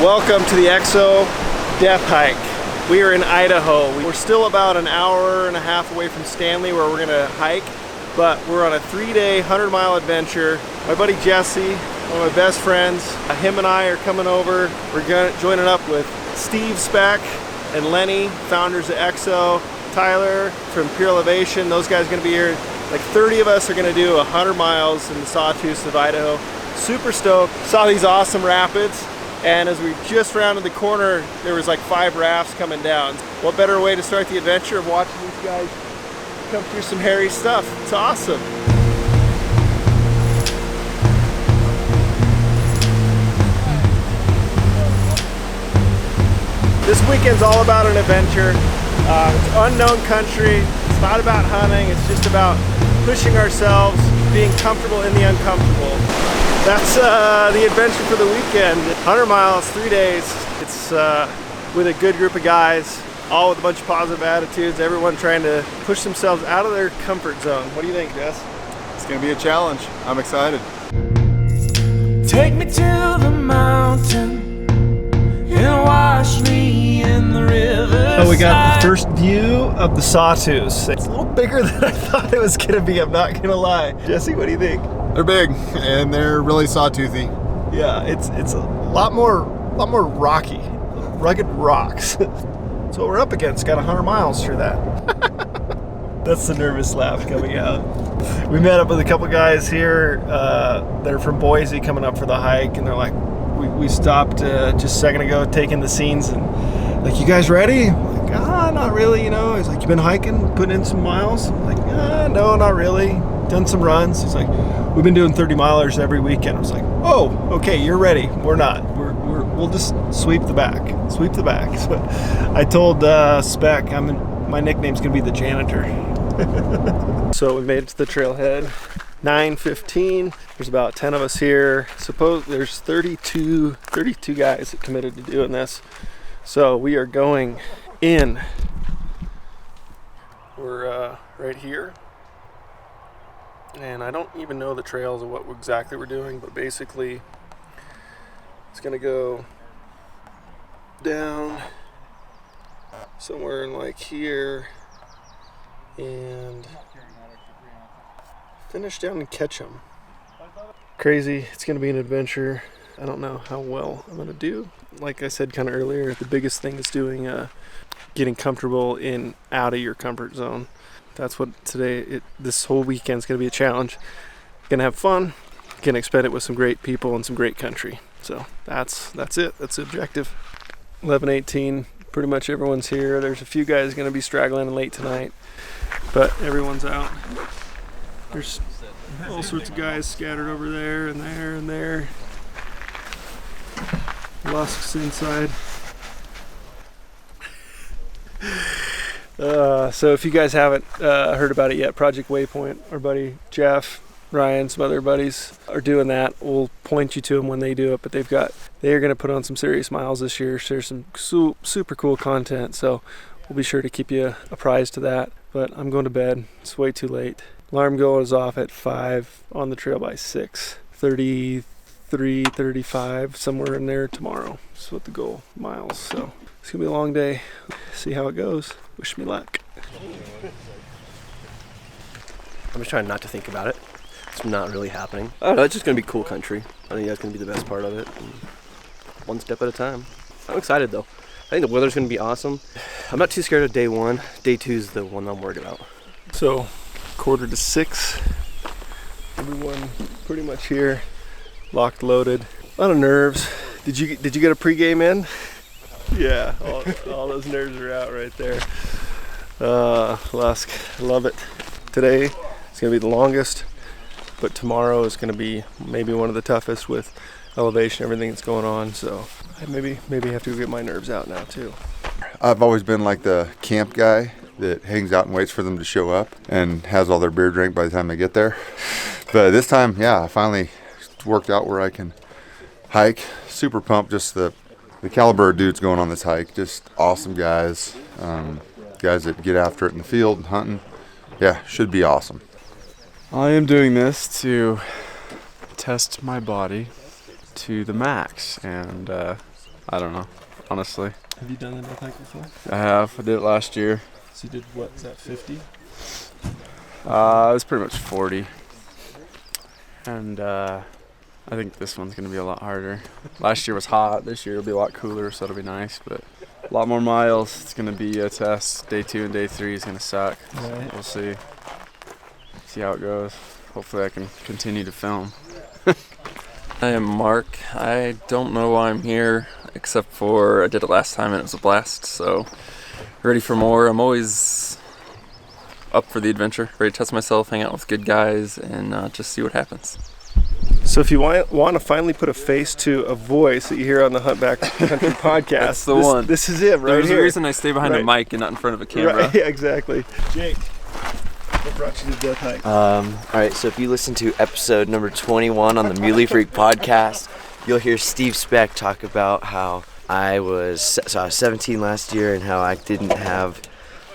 Welcome to the EXO Death Hike. We are in Idaho. We're still about an hour and a half away from Stanley where we're gonna hike, but we're on a 3-day, 100-mile adventure. My buddy Jesse, one of my best friends, him and I are coming over. We're joining up with Steve Speck and Lenny, founders of EXO, Tyler from Pure Elevation. Those guys are gonna be here. Like 30 of us are gonna do 100 miles in the Sawtooth of Idaho. Super stoked. Saw these awesome rapids. And as we just rounded the corner, there was like 5 rafts coming down. What better way to start the adventure of watching these guys come through some hairy stuff? It's awesome. This weekend's all about an adventure. It's unknown country. It's not about hunting. It's just about pushing ourselves, being comfortable in the uncomfortable. That's the adventure for the weekend. 100 miles, 3 days. It's with a good group of guys, all with a bunch of positive attitudes, everyone trying to push themselves out of their comfort zone. What do you think, Jess? It's gonna be a challenge. I'm excited. Take me to the mountain and wash me in the river. Oh, we got the first view of the Sawtooth. It's a little bigger than I thought it was gonna be, I'm not gonna lie. Jesse, what do you think? They're big and they're really sawtoothy. Yeah, it's a lot more rocky, rugged rocks. That's what we're up against. Got 100 miles through that. That's the nervous laugh coming out. We met up with a couple guys here. They're from Boise coming up for the hike, and they're like, we stopped just a second ago taking the scenes, and like, you guys ready? I'm like, not really, you know. He's like, you been hiking, putting in some miles? I'm like, no, not really. Done some runs. He's like, we've been doing 30 milers every weekend. I was like, oh, okay, you're ready. We're not. We'll just sweep the back. Sweep the back. So I told Spec, my nickname's gonna be the janitor. So we made it to the trailhead. 9:15. There's about 10 of us here. Suppose there's 32 guys that committed to doing this. So we are going in. We're right here. And I don't even know the trails of what exactly we're doing, but basically it's gonna go down somewhere in like here and finish down in Ketchum. Crazy. It's gonna be an adventure. I don't know how well I'm gonna do. Like I said kind of earlier, the biggest thing is doing getting comfortable in out of your comfort zone. That's what this whole weekend's gonna be a challenge. Gonna have fun, gonna expect it with some great people and some great country. So that's it. That's the objective. 11:18. Pretty much everyone's here. There's a few guys gonna be straggling late tonight, but everyone's out. There's all sorts of guys scattered over there and there and there. Lusk's inside. So if you guys haven't heard about it yet, Project Waypoint, our buddy Jeff, Ryan, some other buddies are doing that. We'll point you to them when they do it, but they are going to put on some serious miles this year, share some super cool content, so we'll be sure to keep you apprised to that. But I'm going to bed. It's way too late. Alarm goes off at 5, on the trail by 6:33, 35, somewhere in there tomorrow. That's what the goal, miles. So it's going to be a long day. See how it goes. Wish me luck. I'm just trying not to think about it. It's not really happening. I don't know, it's just going to be cool country. I think that's going to be the best part of it. And one step at a time. I'm excited though. I think the weather's going to be awesome. I'm not too scared of day 1. Day 2 is the one I'm worried about. So 5:45. Everyone pretty much here, locked, loaded. A lot of nerves. Did you get a pregame in? Yeah, all those nerves are out right there. Lusk, love it. Today is gonna be the longest, but tomorrow is gonna be maybe one of the toughest with elevation, everything that's going on. So I maybe have to go get my nerves out now too. I've always been like the camp guy that hangs out and waits for them to show up and has all their beer drink by the time they get there. But this time, yeah, I finally worked out where I can hike. Super pumped, just the caliber of dudes going on this hike. Just awesome guys. Guys that get after it in the field and hunting. Yeah, should be awesome. I am doing this to test my body to the max, and I don't know, honestly. Have you done a death hike before? I have. I did it last year. So you did what? Is that 50? It was pretty much 40. And I think this one's going to be a lot harder. Last year was hot. This year will be a lot cooler, so it'll be nice. But a lot more miles. It's going to be a test. Day 2 and day 3 is going to suck. Right. We'll see. See how it goes. Hopefully I can continue to film. I am Mark. I don't know why I'm here, except for I did it last time and it was a blast, so ready for more. I'm always up for the adventure, ready to test myself, hang out with good guys, and just see what happens. So if you want to finally put a face to a voice that you hear on the Huntback Country podcast, That's the one. This is it right There's here. a reason I stay behind a Right. mic and not in front of a camera. Right, yeah, exactly. Jake, what brought you to Death Hike? All right, so if you listen to episode number 21 on the Muley Freak podcast, you'll hear Steve Speck talk about how I was 17 last year and how I didn't have,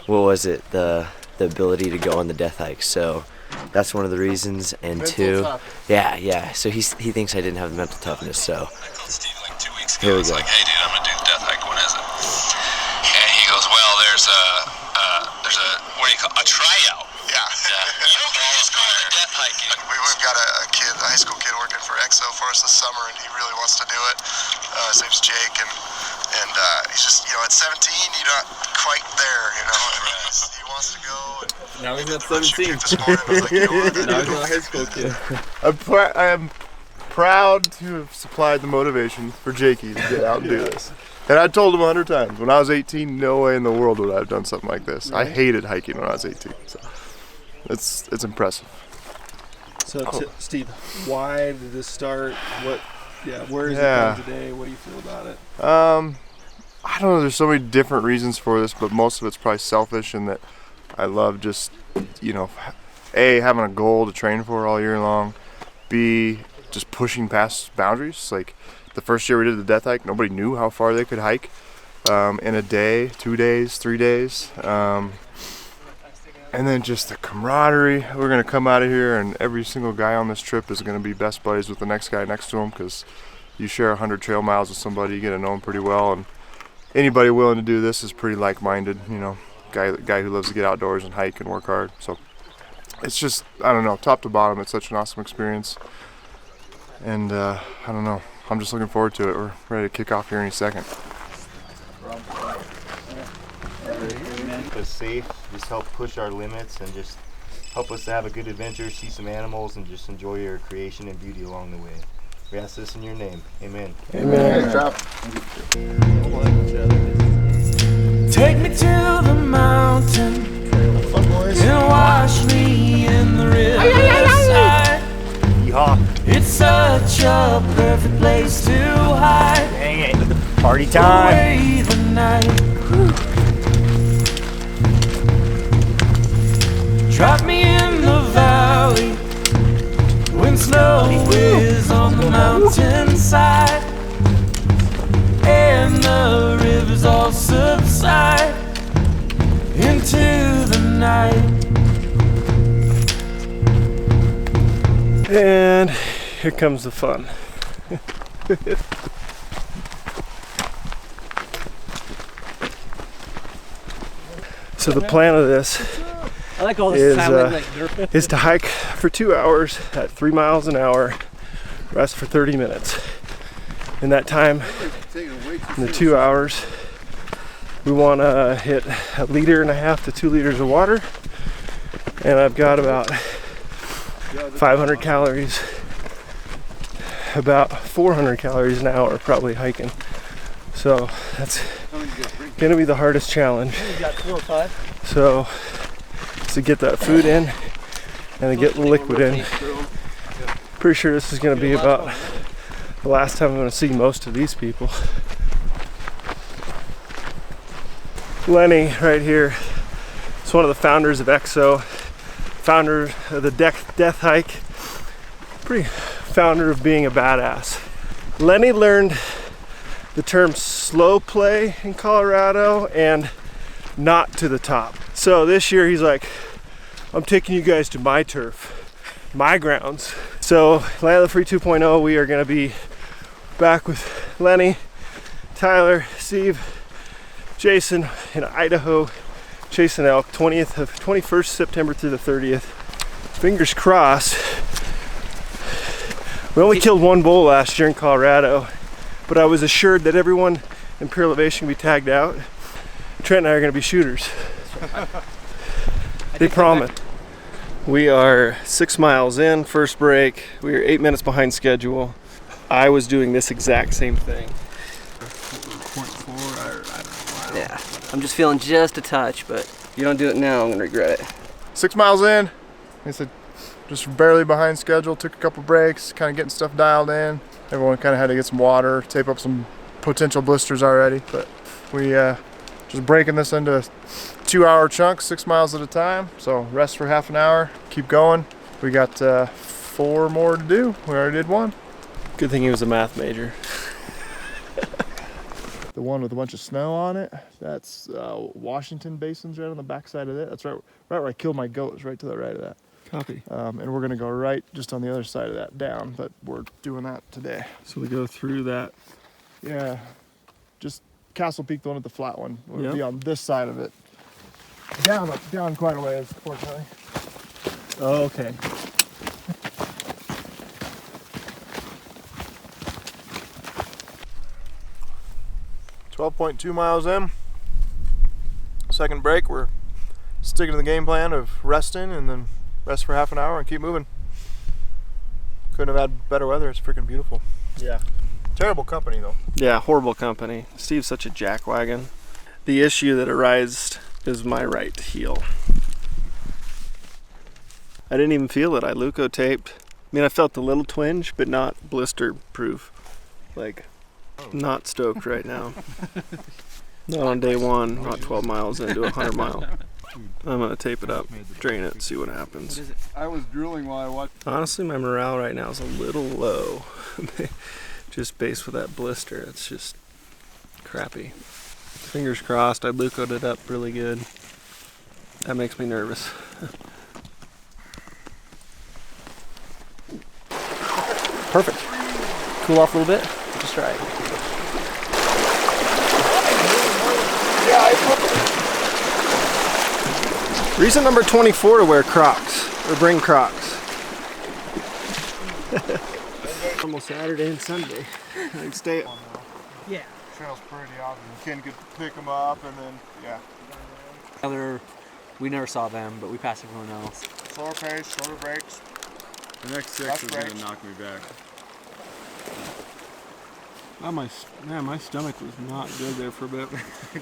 the ability to go on the death hike. So that's one of the reasons. And two, yeah. So he thinks I didn't have the mental toughness. So I called Steve like 2 weeks Here ago. we It's go. like, hey dude, I'm gonna do the death hike. When is it? And he goes, well, there's a what do you call a tryout? Yeah. You don't get just go to the death hiking. We've got a kid, a high school kid working for EXO for us this summer, and he really wants to do it. His name's Jake, and he's just, at 17, you're not quite there, He wants to go. And Now he's at the run 17. shoot this morning, I was like, what? Now he's not a high school kid. I am proud to have supplied the motivation for Jakey to get out and do this. And I told him 100 times, when I was 18, no way in the world would I have done something like this. I hated hiking when I was 18. So it's impressive. So Steve, why did this start? Where is it from today? What do you feel about it? I don't know, there's so many different reasons for this, but most of it's probably selfish in that I love just, A, having a goal to train for all year long, B, just pushing past boundaries. Like the first year we did the death hike, nobody knew how far they could hike in a day, 2 days, 3 days. And then just the camaraderie. We're going to come out of here and every single guy on this trip is going to be best buddies with the next guy next to him, because you share 100 trail miles with somebody, you get to know them pretty well. And anybody willing to do this is pretty like-minded, guy who loves to get outdoors and hike and work hard. So it's just, I don't know, top to bottom, it's such an awesome experience. And I don't know, I'm just looking forward to it. We're ready to kick off here any second. Keep us safe, just help push our limits, and just help us to have a good adventure, see some animals, and just enjoy your creation and beauty along the way. We ask this in your name. Amen. Amen. Take me to the mountain and wash me in the riverside. It's such a perfect place to hide. Dang it. Party time. Away the night. Drop me in the valley when snow is on the mountainside and the rivers all subside into the night. And here comes the fun. So the plan of this I like all is to hike for 2 hours at 3 miles an hour, rest for 30 minutes. In that time, in the 2 hours, we want to hit 1.5 liters to 2 liters of water, and I've got about 500 calories, about 400 calories an hour probably hiking. So that's gonna be the hardest challenge. So to get that food in and to get the liquid in. Pretty sure this is gonna be about the last time I'm gonna see most of these people. Lenny right here is one of the founders of EXO, founder of the death hike, pretty founder of being a badass. Lenny learned the term slow play in Colorado and not to the top. So this year he's like, I'm taking you guys to my turf, my grounds. So Land of the Free 2.0, we are gonna be back with Lenny Tyler, Steve, Jason in Idaho, chasing elk, 21st September through the 30th. Fingers crossed. We only killed one bull last year in Colorado, but I was assured that everyone in Pure Elevation can be tagged out. Trent and I are going to be shooters. They promised. We are 6 miles in, first break. We are 8 minutes behind schedule. I was doing this exact same thing. 0.4, I don't know. Yeah, I'm just feeling just a touch, but if you don't do it now, I'm gonna regret it. 6 miles in, like I said, just barely behind schedule. Took a couple breaks, kind of getting stuff dialed in. Everyone kind of had to get some water, tape up some potential blisters already, but we just breaking this into 2-hour chunks, 6 miles at a time. So rest for half an hour, keep going. We got 4 more to do. We already did 1. Good thing he was a math major. The one with a bunch of snow on it, that's Washington Basin's right on the backside of it. That's right where I killed my goat, is right to the right of that. Copy. And we're gonna go right just on the other side of that down, but we're doing that today. So we go through that. Yeah, just Castle Peak, the one with the flat one, would Yep. be on this side of it. Down quite a ways, fortunately. Oh, okay. .2 miles in. Second break, we're sticking to the game plan of resting and then rest for half an hour and keep moving. Couldn't have had better weather. It's freaking beautiful. Yeah. Terrible company though. Yeah, horrible company. Steve's such a jackwagon. The issue that arose is my right heel. I didn't even feel it. I Leuco taped. I mean, I felt a little twinge, but not blister proof. Like, not stoked right now. Not on day one, not 12 miles into a 100 mile. I'm gonna tape it up, drain it, see what happens. I was drooling while I watched. Honestly, my morale right now is a little low. Just based with that blister, it's just crappy. Fingers crossed, I Leuco'd it up really good. That makes me nervous. Perfect. Cool off a little bit. Just right. Reason number 24 to wear Crocs, or bring Crocs. Almost Saturday and Sunday. Like stay. Yeah. Trail's pretty awesome. Ken could pick them up and then, yeah. We never saw them, but we passed everyone else. Slower pace, shorter breaks. The next 6 is going to knock me back. Oh, my stomach was not good there for a bit.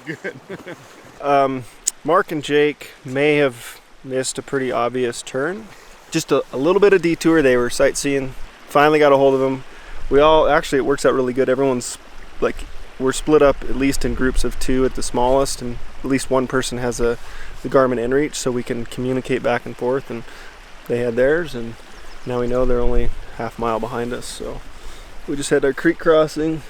Good. Mark and Jake may have missed a pretty obvious turn. Just a little bit of detour. They were sightseeing. Finally got a hold of them. We all, actually it works out really good. Everyone's like, we're split up at least in groups of 2 at the smallest, and at least one person has the Garmin inReach, so we can communicate back and forth, and they had theirs, and now we know they're only half mile behind us. So we just had our creek crossing.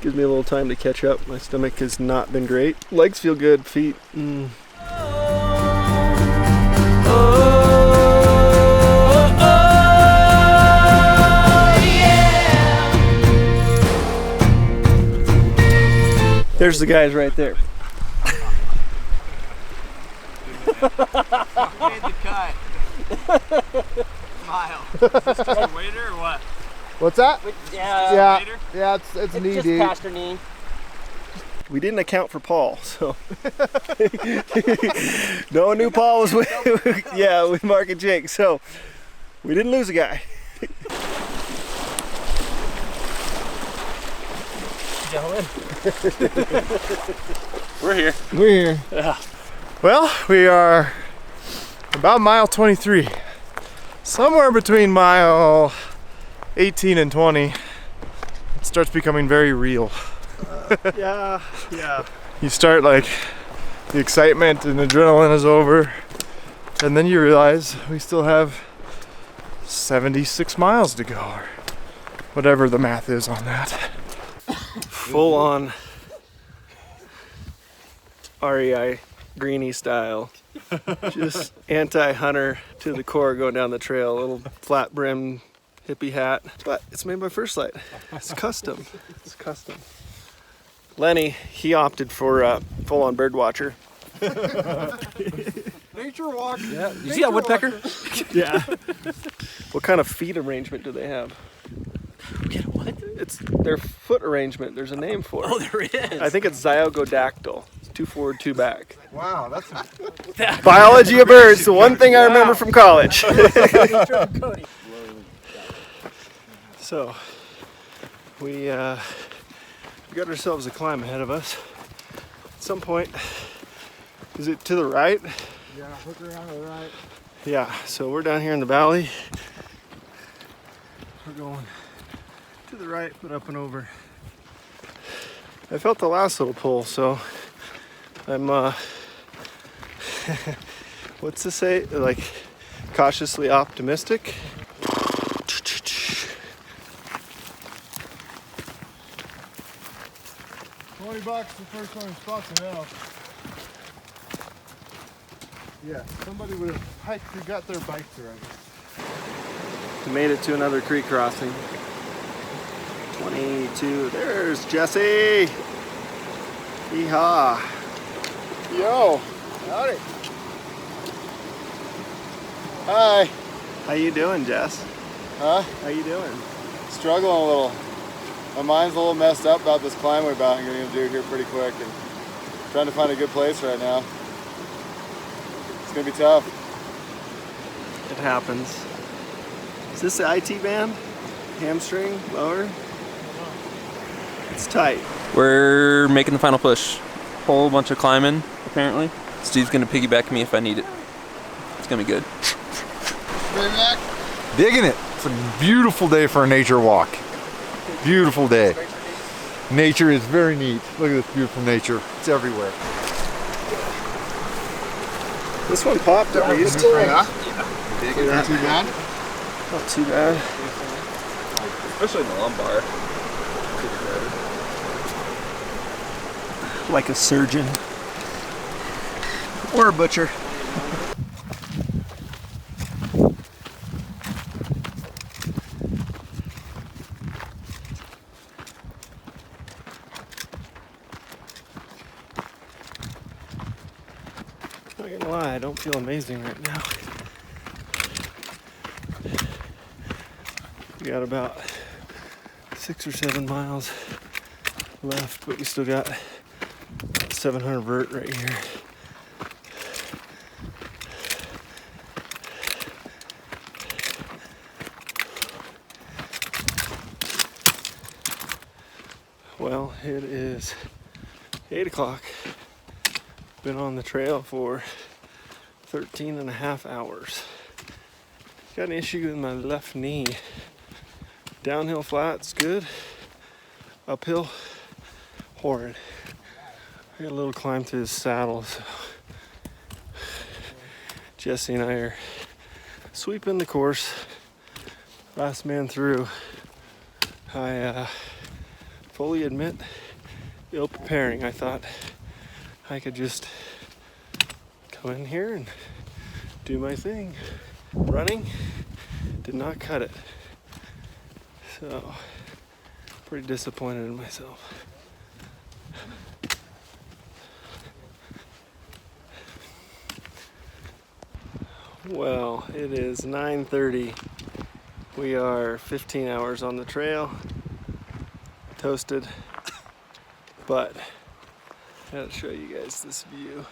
Gives me a little time to catch up. My stomach has not been great. Legs feel good, feet. There's the guys right there. Made the cut. Smile. Is this just a waiter or what? What's that? Yeah. Yeah, it's knee just deep. past her knee. We didn't account for Paul, so no one knew Paul was with with Mark and Jake, so we didn't lose a guy. Gentlemen. We're here. Yeah. Well, we are about mile 23. Somewhere between mile 18 and 20, it starts becoming very real. Yeah. You start like, the excitement and adrenaline is over, and then you realize we still have 76 miles to go, or whatever the math is on that. Full on REI greenie style. Just anti-hunter to the core going down the trail. A little flat brim hippie hat. But it's made by First Light. It's custom. It's custom. Lenny, he opted for full-on bird watcher. Nature walk. Yeah. You see that woodpecker? Yeah. What kind of feet arrangement do they have? What? It's their foot arrangement. There's a name for it. Oh, there is. I think it's zygodactyl. It's 2 forward, 2 back. Wow, that's Biology of birds, the one thing I remember from college. So, we got ourselves a climb ahead of us. At some point, is it to the right? yeah. Look around to the right. Yeah, so we're down here in the valley. We're going to the right, but up and over. I felt the last little pull, so I'm, what's to say? Like, cautiously optimistic. $20 the first time spots enough. Yeah, somebody would have hiked who got their bikes already. We made it to another creek crossing. 22, there's Jesse. Yeehaw. Yo, howdy. Hi. How you doing, Jess? Huh? How you doing? Struggling a little. My mind's a little messed up about this climb we're about and going to do here pretty quick, and trying to find a good place right now. It's gonna be tough. It happens. Is this the IT band? Hamstring, lower? It's tight. We're making the final push. Whole bunch of climbing, apparently. Steve's gonna piggyback me if I need it. It's gonna be good. Digging it. It's a beautiful day for a nature walk. Beautiful day. Nature is very neat. Look at this beautiful nature. It's everywhere. This one popped at least. Yeah. Digging it. Not too bad. Not too bad. Especially in the lumbar. Like a surgeon. Or a butcher. Not gonna lie, I don't feel amazing right now. We got about 6 or 7 miles left, but we still got 700 vert right here. Well, it is 8 o'clock. Been on the trail for 13 and a half hours. Got an issue with my left knee. Downhill flat's good. Uphill, horrid. I got a little climb through the saddle, so Jesse and I are sweeping the course. Last man through. I fully admit, ill preparing. I thought I could just come in here and do my thing. Running did not cut it. So, pretty disappointed in myself. Well, it is 9:30. We are 15 hours on the trail. Toasted. But I gotta show you guys this view.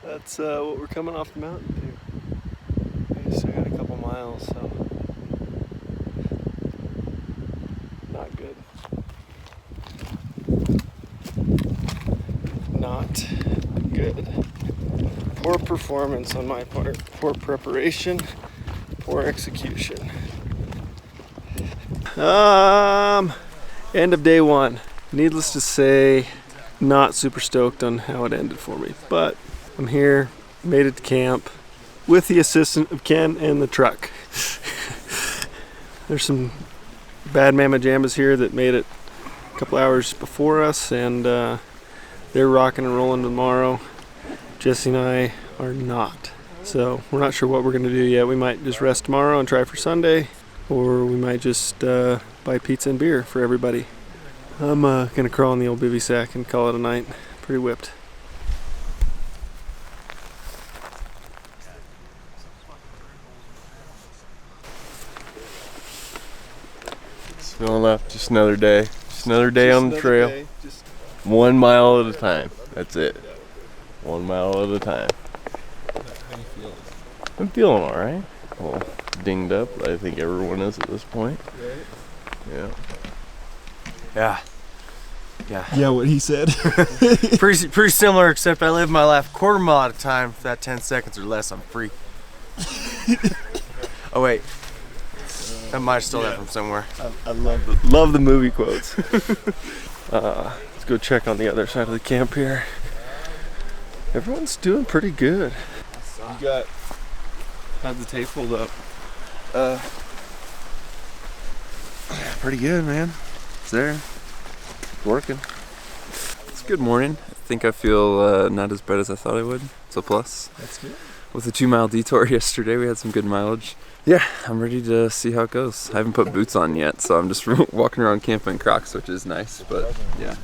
That's what we're coming off the mountain to. We still got a couple miles, so not good. Not good. Poor performance on my part. Poor preparation. Poor execution. End of day 1. Needless to say, not super stoked on how it ended for me, but I'm here, made it to camp with the assistance of Ken and the truck. There's some bad mamma jammas here that made it a couple hours before us, and they're rocking and rolling tomorrow. Jesse and I are not, so we're not sure what we're gonna do yet. We might just rest tomorrow and try for Sunday, or we might just buy pizza and beer for everybody. I'm gonna crawl in the old bivy sack and call it a night. Pretty whipped. Feeling left, just another day. Just another day on the trail. 1 mile at a time. That's it. 1 mile at a time. How are you feeling? I'm feeling alright. Well, dinged up, but I think everyone is at this point. Right? Yeah. Yeah, what he said. pretty similar, except I live my life a quarter mile at a time. If that 10 seconds or less, I'm free. Oh wait, I might have stole that from somewhere. I love the movie quotes. Let's go check on the other side of the camp here. Everyone's doing pretty good. How'd the tape hold up? Pretty good, man. It's there. Working. It's a good morning. I think I feel not as bad as I thought I would. It's a plus. That's good. With the 2 mile detour yesterday, we had some good mileage. Yeah, I'm ready to see how it goes. I haven't put boots on yet, so I'm just walking around camp in Crocs, which is nice, but yeah.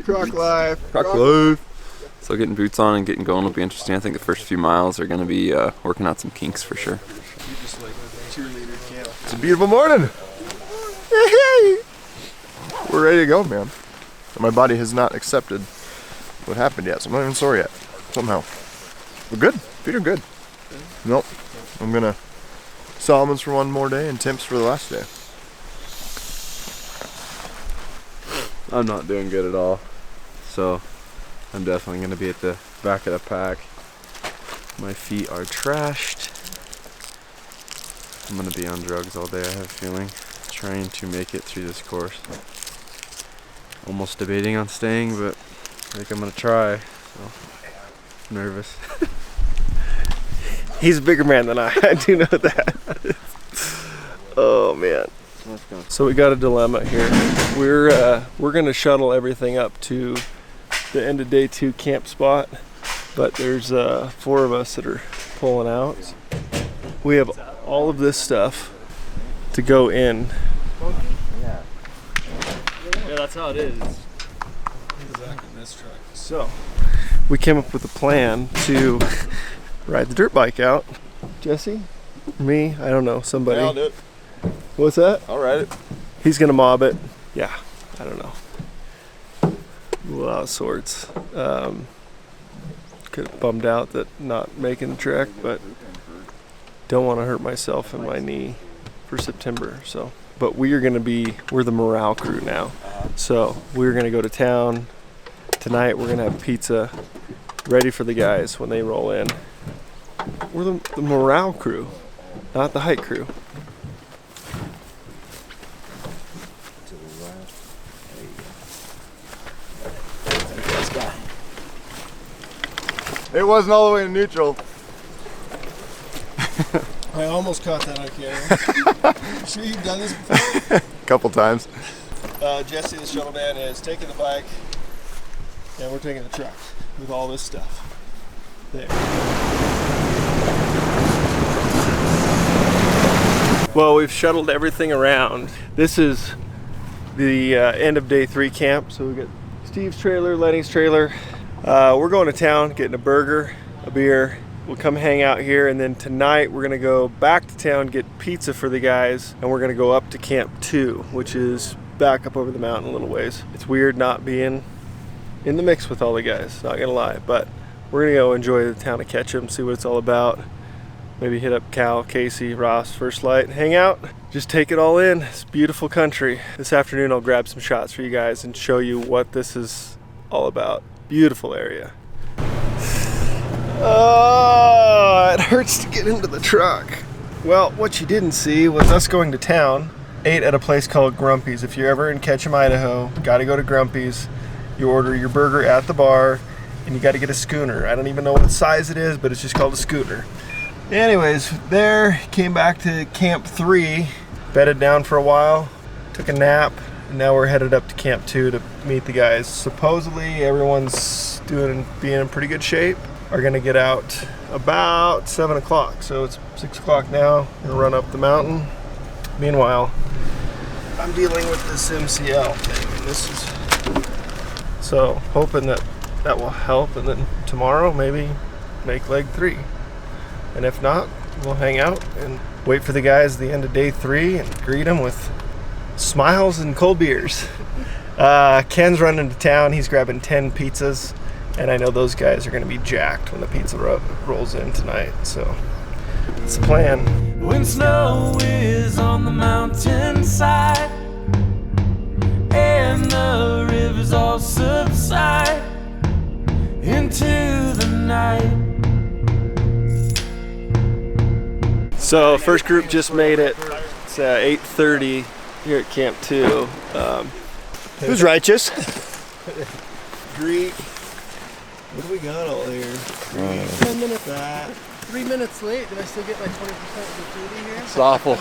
Croc life. Croc life. So getting boots on and getting going will be interesting. I think the first few miles are going to be working out some kinks for sure. You just like cheerleader camp. It's a beautiful morning. We're ready to go, man. My body has not accepted what happened yet, so I'm not even sore yet. Somehow. We're good. Feet are good. Nope. I'm gonna Solomons for one more day and Temps for the last day. I'm not doing good at all, so I'm definitely going to be at the back of the pack. My feet are trashed. I'm going to be on drugs all day, I have a feeling, trying to make it through this course. Almost debating on staying, but I think I'm going to try, so I'm nervous. He's a bigger man than I do know that. Oh man. So we got a dilemma here. We're gonna shuttle everything up to the end of day 2 camp spot, but there's 4 of us that are pulling out. We have all of this stuff to go in. Yeah, that's how it is. Exactly, this truck. So we came up with a plan to ride the dirt bike out. Jesse? Me? I don't know. Somebody. Yeah, I'll do it. What's that? I'll ride it. He's gonna mob it. Yeah. I don't know. A lot of sorts. Could have bummed out that not making the trek, but don't want to hurt myself and my knee for September. So, but we're the morale crew now. So we're gonna go to town tonight. We're gonna have pizza ready for the guys when they roll in. We're the morale crew, not the hike crew. It wasn't all the way in neutral. I almost caught that on camera. Sure you've done this before? A couple times. Jesse, the shuttle man, is taking the bike, and we're taking the truck with all this stuff. There. Well, we've shuttled everything around. This is the end of day 3 camp. So we got Steve's trailer, Lenny's trailer. We're going to town, getting a burger, a beer. We'll come hang out here, and then tonight we're gonna go back to town, get pizza for the guys, and we're gonna go up to Camp 2, which is back up over the mountain a little ways. It's weird not being in the mix with all the guys, not gonna lie, but we're gonna go enjoy the town of Ketchum, see what it's all about. Maybe hit up Cal, Casey, Ross, First Light, hang out, just take it all in. It's beautiful country. This afternoon I'll grab some shots for you guys and show you what this is all about. Beautiful area. Oh, it hurts to get into the truck. Well, what you didn't see was us going to town, ate at a place called Grumpy's. If you're ever in Ketchum, Idaho, gotta go to Grumpy's. You order your burger at the bar, and you gotta get a schooner. I don't even know what size it is, but it's just called a schooner. Anyways, there, came back to Camp 3, bedded down for a while, took a nap, and now we're headed up to Camp 2 to meet the guys. Supposedly, everyone's being in pretty good shape. Are gonna get out about 7 o'clock. So it's 6 o'clock now. Gonna run up the mountain. Meanwhile, I'm dealing with this MCL thing. And this is So hoping that will help, and then tomorrow maybe make leg 3. And if not, we'll hang out and wait for the guys at the end of day 3 and greet them with smiles and cold beers. Ken's running to town. He's grabbing 10 pizzas, and I know those guys are going to be jacked when the pizza rolls in tonight. So it's the plan. When snow is on the mountainside and the rivers all subside into the night. So first group just made it. It's 8:30 here at Camp 2. Who's righteous? Greek. What do we got all here? 10 minutes. 3 minutes late. Did I still get my 20% of the food here? It's awful.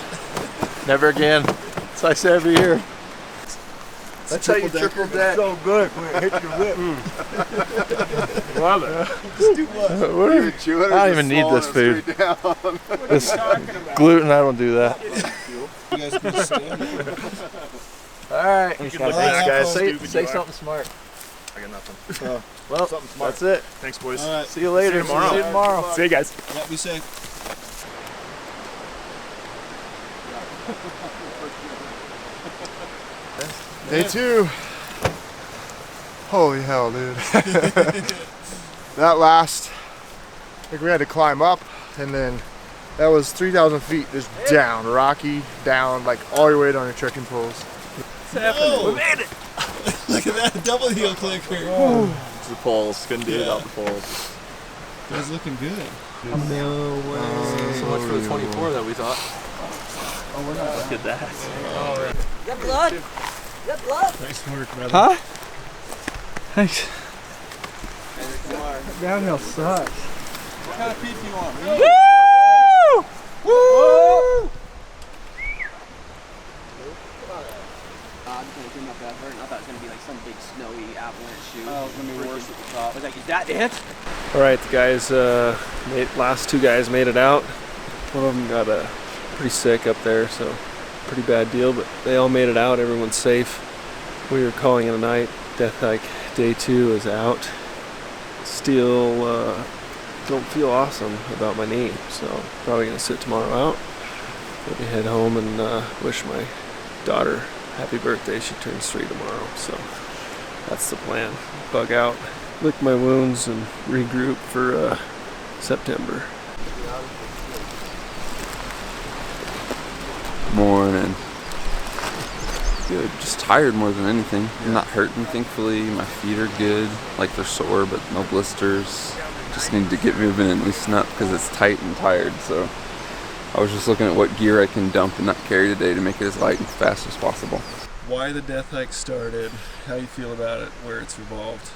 Never again. That's what I say every year. That's how you triple deck. So good when it hits your lip. Love it. Just do what? I don't even need this food. This gluten, I don't do that. You guys can just stand. All right. Thanks, guys. Say something smart. I got nothing. Well, that's it. Thanks, boys. All right. See you later. See you tomorrow. See you guys. Yeah, be safe. Day 2. Holy hell, dude. That last, I think we had to climb up, and then that was 3,000 feet just down, rocky, down, like all your way down your trekking poles. What's happening? We made it! Look at that double heel clicker. It's the poles. Couldn't do it without the poles. You guys looking good. No way. So much for the 24 that we thought. Oh, we're not. Look at that. All right. Got blood? Got blood? Nice work, brother. Huh? Thanks. Downhill sucks. What kind of peep do you want? Woo! Woo! I'm just gonna up that hurt. I thought it was gonna be like some big snowy avalanche shoot. Oh, it's gonna be worse at the top. I was like, is that it? All right, the guys, last 2 guys made it out. One of them got pretty sick up there, so pretty bad deal, but they all made it out. Everyone's safe. We were calling it a night. Death hike day 2 is out. Still don't feel awesome about my knee, so probably gonna sit tomorrow out. Maybe head home and wish my daughter happy birthday. She turns 3 tomorrow, so that's the plan. Bug out, lick my wounds, and regroup for September. Morning. Good. Just tired more than anything. I'm not hurting, thankfully. My feet are good. Like they're sore, but no blisters. Just need to get moving and loosen up because it's tight and tired. So I was just looking at what gear I can dump and not carry today to make it as light and fast as possible. Why the death hike started, how you feel about it, where it's evolved.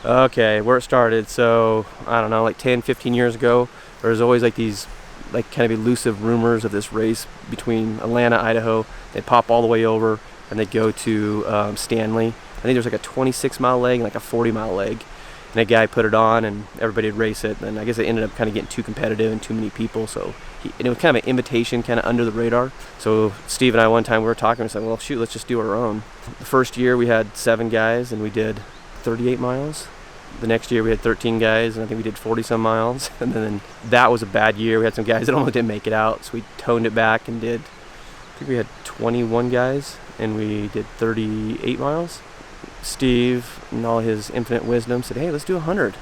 Okay, where it started. So I don't know, like 10, 15 years ago, there was always like these like kind of elusive rumors of this race between Atlanta, Idaho. They'd pop all the way over and they'd go to Stanley. I think there's like a 26-mile leg and like a 40-mile leg. And a guy put it on and everybody would race it. And I guess it ended up kind of getting too competitive and too many people. So and it was kind of an invitation, kind of under the radar. So Steve and I one time we were talking and we said, well, shoot, let's just do our own. The first year we had 7 guys and we did 38 miles. The next year we had 13 guys and I think we did 40-some miles. And then that was a bad year. We had some guys that almost didn't make it out. So we toned it back and did, I think we had 21 guys and we did 38 miles. Steve, in all his infinite wisdom, said, hey, let's do 100.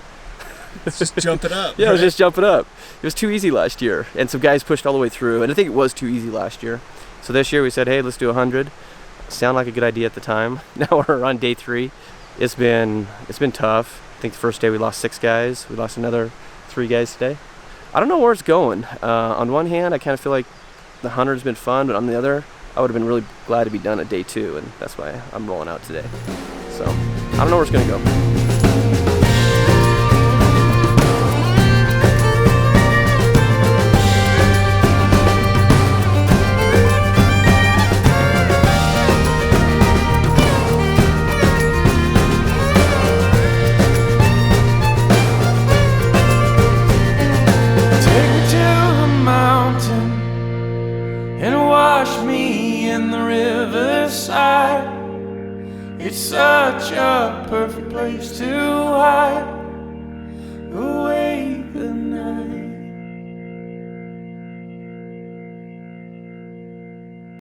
Let's just jump it up. Yeah, right? Let's just jump it up. It was too easy last year. And some guys pushed all the way through. And I think it was too easy last year. So this year we said, hey, let's do 100. Sounded like a good idea at the time. Now we're on day 3. It's been tough. I think the first day we lost 6 guys. We lost another 3 guys today. I don't know where it's going. On one hand, I kind of feel like the 100's been fun, but on the other, I would have been really glad to be done at day 2, and that's why I'm rolling out today. So, I don't know where it's gonna go. It's such a place to hide.